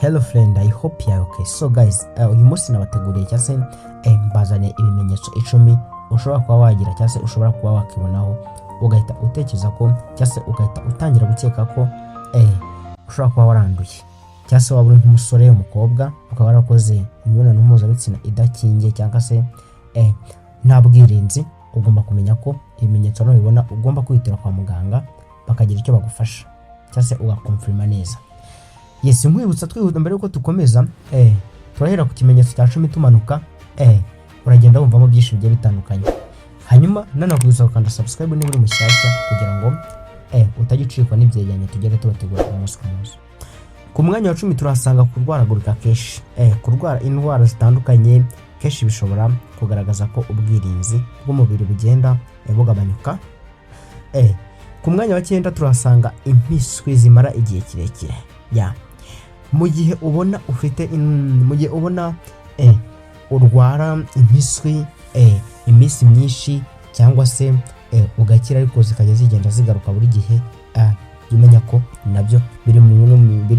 Hello friend, I hope you are okay. So guys, uyu munsi nabateguriye cyangwa se mbazanye ibimenyetso 10 ushobora kuba wagira cyangwa se ushobora kuba wakibonaho ugahita utekereza ko cyangwa se ugahita utangira gukeka ko ushobora kuba waranduye cyangwa se waba uri nk'umusore umukobwa ukaba warakoze imibonano mpuzabitsina idakingiye cyangwa se nta bwirinzi. Ugomba kumenya ko ibimenyetso nubibona ugomba kwitira kwa muganga bakagira icyo bagufasha cyangwa se ugakonfirma neza. Yes, nkwibutsa twihuta mbere yuko tukomeza turahera ku kimenyetso cya 10 tumanuka uragenda wumvamo byinshi bigiye bitandukanye. Hanyuma nanakubisa ukanda subscribe niba uri mushyashya kugira ngo utagicikwa n'ibyegeranyo tugere tubategura umunsi ku munsi. Ku mwanya wa 10 turasanga kurwaragurika keshi. Kurwara indwara zitandukanye keshi bishobora kugaragaza ko ubwirinzi bw'umubiri bugenda bugabanyuka. Ku mwanya wa 9 turasanga impiswi zimara igihe kirekire. Mu gihe ubona ufite urwara impiswi iminsi myinshi cyangwa se ugakira ariko zikajya zigenda zigaruka buri gihe, umenya ko nabyo biri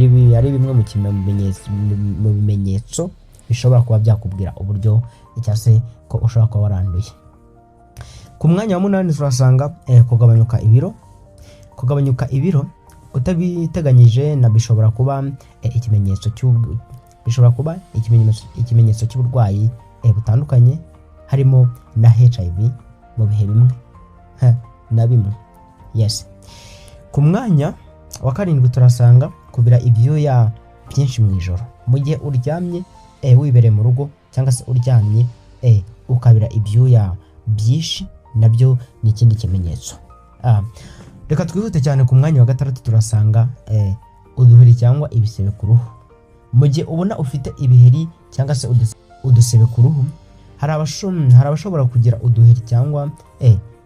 bimwe mu bimenyetso bishobora kuba byakubwira uburyo cyangwa se ko ushobora kuba waranduye. Ku mwanya wa 8 turasanga kugabanyuka ibiro. Kugabanyuka ibiro utabiteganyije na bishobora kuba ikimenyetso cy'uburwayi butandukanye harimo na HIV mu bihe bimwe na bimwe. Yes. Ku mwanya wa 7 turasanga kubira ibyuya byinshi mu ijoro. Mu gihe uryamye wibereye mu rugo cyangwa se uryamye ukabira ibyuya byinshi nabyo ni ikindi kimenyetso. Reka twihute cyane. Ku mwanya wa 6 turasanga uduheri cyangwa ibisebe ku ruhu. Mu gihe ubona ufite ibiheri cyangwa se udusebe ku ruhu, hari abashobora kugira uduheri cyangwa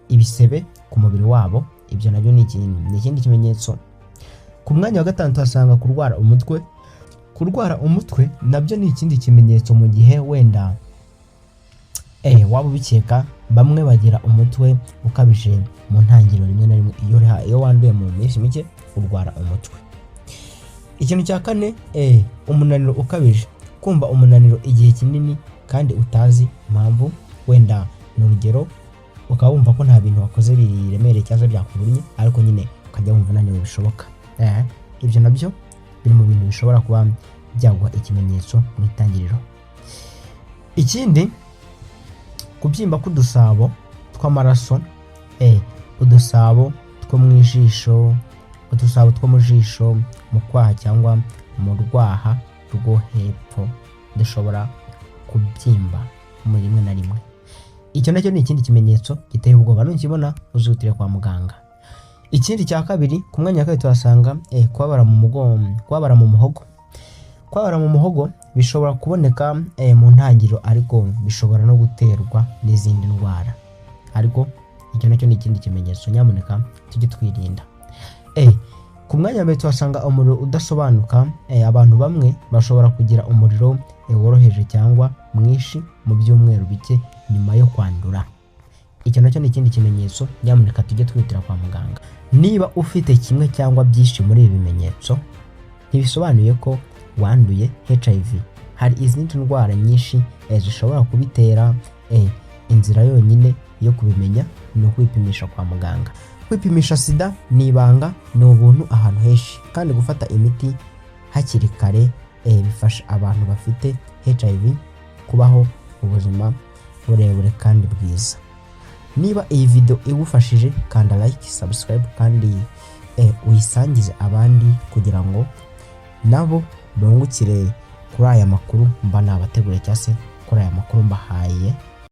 ibisebe ku mubiri wabo, ibyo nabyo ni ikindi kimenyetso. Ku mwanya wa 5 turasanga kurwara umutwe. Kurwara umutwe nabyo ni ikindi kimenyetso mu gihe wenda waba ubikeka. Bamwe bagira umutwe ukabije mu ntangiriro rimwe na rimwe iyo wanduye mu minsi mike urwara umutwe. Ikintu cya 4 umunaniro ukabije. Kumva umunaniro igihe kinini kandi utazi impamvu, wenda n'urugero ukaba wumva ko nta bintu wakoze biremereye cyangwa byakubunnye ariko nyine ukajya wumva unaniwe bishoboka. Ibyo nabyo biri mu bintu bishobora kuba byaguha ikimenyetso mu itangiriro. Ikindi, kubyimba k'udusabo tw'amaraso, udusabo two mu jisho, udusabo two mu jisho, mu kwaha cyangwa mu rwaha rwo hepfo dushobora kubyimba mu rimwe na rimwe. Icyo nacyo ni ikindi kimenyetso giteye ubwoba, nukibona uzutire kwa muganga. Ikindi cya 2 ku mwanya wa 2 turasanga kubabara mu mugongo, kubabara mu muhogo. Kubabara mu muhogo bishobora kuboneka mu ntangiriro ariko bishobora no guterwa n'izindi ndwara, ariko icyo nacyo ni ikindi kimenyetso. Nyamuneka tujye twirinda. Ku mwanya wa 2 turasanga umuriro udasobanuka. Abantu bamwe bashobora kugira umuriro woroheje cyangwa mwinshi mu byumweru bike nyuma yo kwandura. Icyo nacyo ni ikindi kimenyetso. Nyamuneka tujye twitira kwa muganga. Niba ufite kimwe cyangwa byinshi muri ibi bimenyetso, ntibisobanuye ko wanduye HIV. Hari izindi ndwara nyinshi zishobora kubitera. Inzira yonyine yo kubimenya ni ukwipimisha kwa muganga. Kwipimisha sida ni ibanga, ni ubuntu ahantu henshi, kandi gufata imiti hakiri kare bifasha abantu bafite HIV kubaho ubuzima burebure kandi bwiza. Niba iyi video igufashije, kanda like, subscribe kandi uyisangize abandi kugira ngo nabo bungukire kuri aya makuru mba nabategure cyangwa se kuri aya makuru mbahaye.